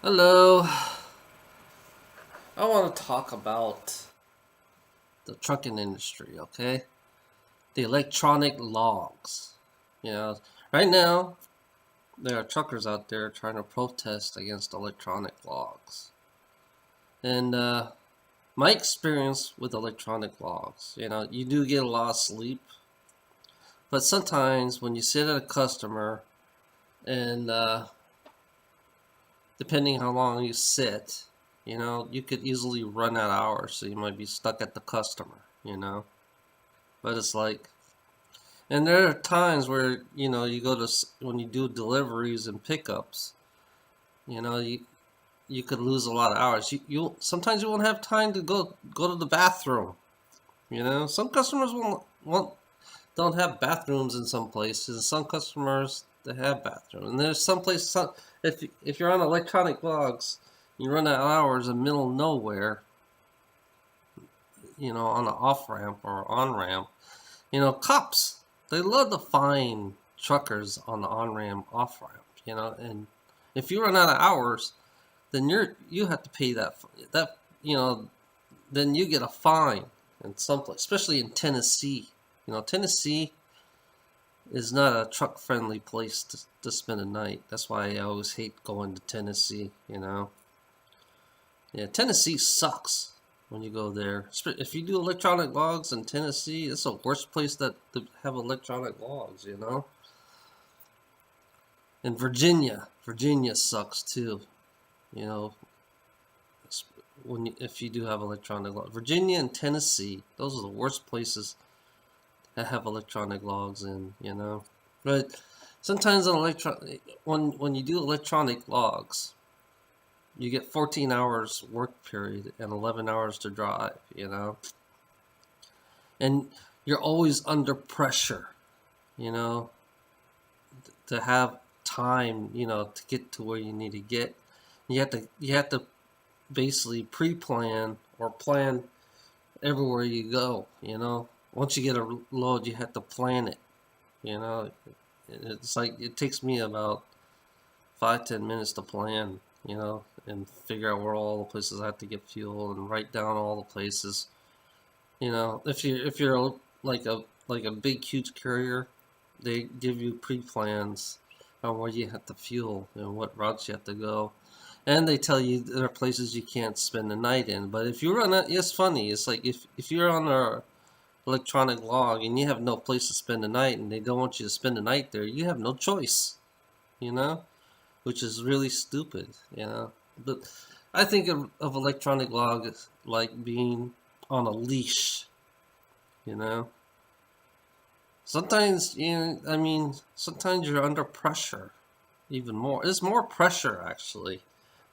Hello. I want to talk about the trucking industry, okay? The electronic logs. You know, right now, there are truckers out there trying to protest against electronic logs. And my experience with electronic logs, you do get a lot of sleep, but sometimes when you sit at a customer and depending how long you sit, you could easily run out of hours, so you might be stuck at the customer. But it's like, and there are times where, you go to, when you do deliveries and pickups, you know, you, you could lose a lot of hours. You sometimes you won't have time to go to the bathroom. Some customers won't don't have bathrooms in some places. Some customers they have bathrooms, and there's some places. If you're on electronic logs, you run out of hours in the middle of nowhere. On an off ramp or on ramp. Cops they love to find truckers on the on ramp, off ramp. And if you run out of hours, then you have to pay that. Then you get a fine in some place, especially in Tennessee. Tennessee is not a truck friendly place to spend a night. That's why I always hate going to Tennessee. Yeah, Tennessee sucks when you go there. If you do electronic logs in Tennessee, it's the worst place to have electronic logs. And Virginia sucks too. You know, if you do have electronic logs, Virginia and Tennessee, those are the worst places that have electronic logs in. But sometimes when you do electronic logs, you get 14 hours work period and 11 hours to drive. And you're always under pressure. You know, to have time. To get to where you need to get. You have to basically pre-plan or plan everywhere you go. Once you get a load, you have to plan it. You know, it's like it takes me about 5-10 minutes to plan. And figure out where all the places I have to get fuel and write down all the places. If you're like a big huge carrier, they give you pre-plans on where you have to fuel and what routes you have to go. And they tell you there are places you can't spend the night in. But if you run it, it's funny. It's like if you're on a electronic log and you have no place to spend the night and they don't want you to spend the night there, you have no choice, you know, which is really stupid. But I think of electronic log as like being on a leash, you know. Sometimes, sometimes you're under pressure, even more. There's more pressure actually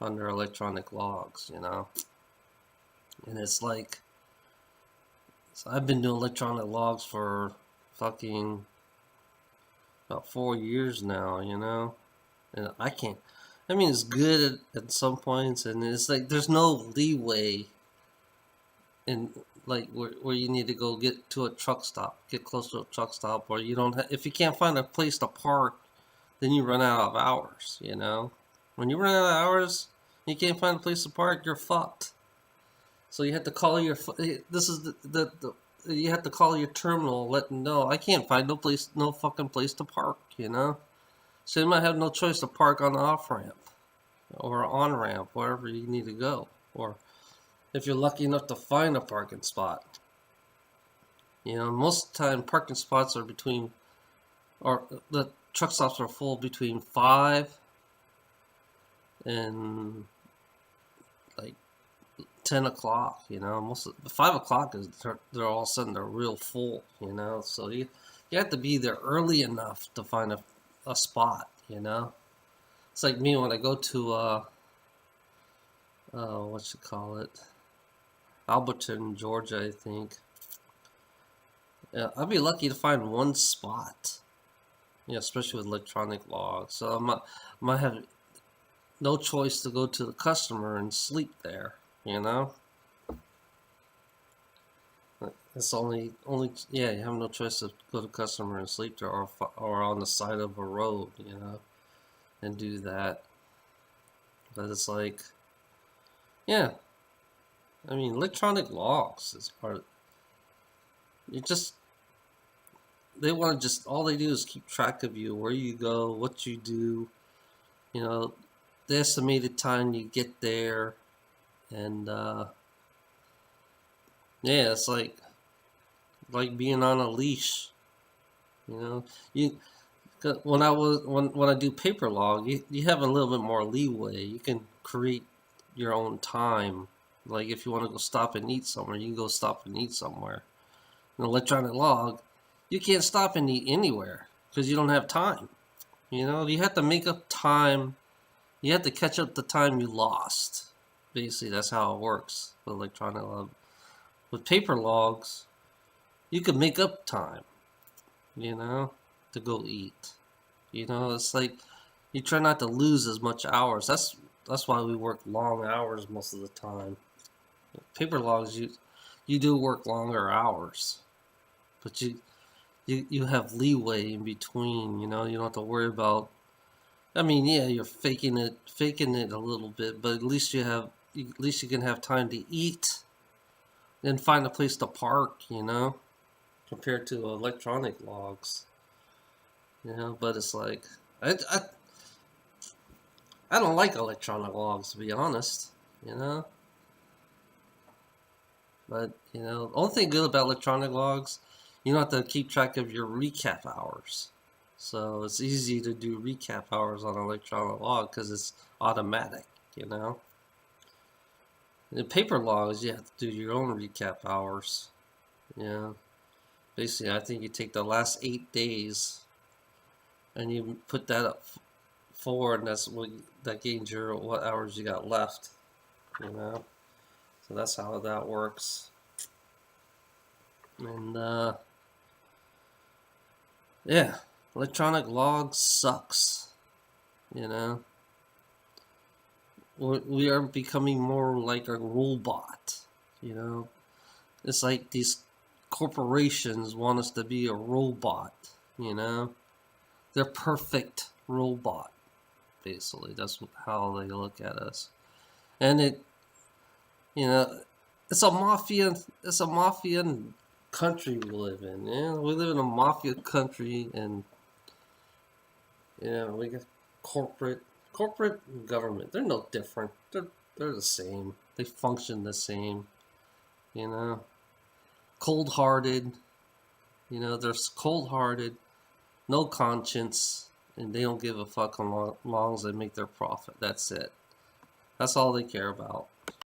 under electronic logs. And it's like, so I've been doing electronic logs for fucking about 4 years now. And I can't. I mean, it's good at some points, and it's like there's no leeway in like where you need to go get to a truck stop, get close to a truck stop, or you don't. If you can't find a place to park, then you run out of hours. When you run out of hours, you can't find a place to park, you're fucked. So you have to call your. This is the you have to call your terminal, let them know I can't find no fucking place to park. So you might have no choice to park on the off ramp or on ramp, wherever you need to go, or if you're lucky enough to find a parking spot. Most of the time parking spots are or the truck stops are full between 5 and like 10 o'clock. Most of 5 o'clock is they're all of a sudden they're real full. So you have to be there early enough to find a spot. It's like me when I go to what you call it, Alberton, Georgia, I think. Yeah, I'd be lucky to find one spot. Especially with electronic logs. So I might have no choice to go to the customer and sleep there. You know, it's only yeah. You have no choice to go to the customer and sleep there, or on the side of a road. And do that. But it's like, yeah, I mean, electronic logs is part of, you just, they want to just, all they do is keep track of you, where you go, what you do, you know, the estimated time you get there. And, yeah, it's like being on a leash, you know, you, 'cause when I do paper log, you have a little bit more leeway. You can create your own time. Like if you want to go stop and eat somewhere, you can go stop and eat somewhere. An electronic log, you can't stop and eat anywhere because you don't have time. You know, you have to make up time. You have to catch up the time you lost. Basically, that's how it works with electronic log. With paper logs, you can make up time, you know, to go eat. You know, it's like you try not to lose as much hours. That's why we work long hours most of the time. Paper logs, you do work longer hours, but you have leeway in between. You know, you don't have to worry about. I mean, yeah, you're faking it a little bit, but at least at least you can have time to eat and find a place to park. You know, compared to electronic logs. You know, but it's like I don't like electronic logs, to be honest. You know, but you know, the only thing good about electronic logs, you don't have to keep track of your recap hours. So it's easy to do recap hours on an electronic log because it's automatic. You know, in paper logs, you have to do your own recap hours. Yeah, basically, I think you take the last 8 days and you put that up forward, and that's what that gains your what hours you got left. You know. So that's how that works. And yeah, electronic logs sucks. You know, we are becoming more like a robot. You know, it's like these corporations want us to be a robot. You know, they're perfect robot. Basically, that's how they look at us, and you know, it's a mafia. It's a mafia country we live in. Yeah, we live in a mafia country, and we got corporate and government. They're no different. They're the same. They function the same. You know, cold-hearted. You know, they're cold-hearted, no conscience, and they don't give a fuck as long as they make their profit. That's it. That's all they care about.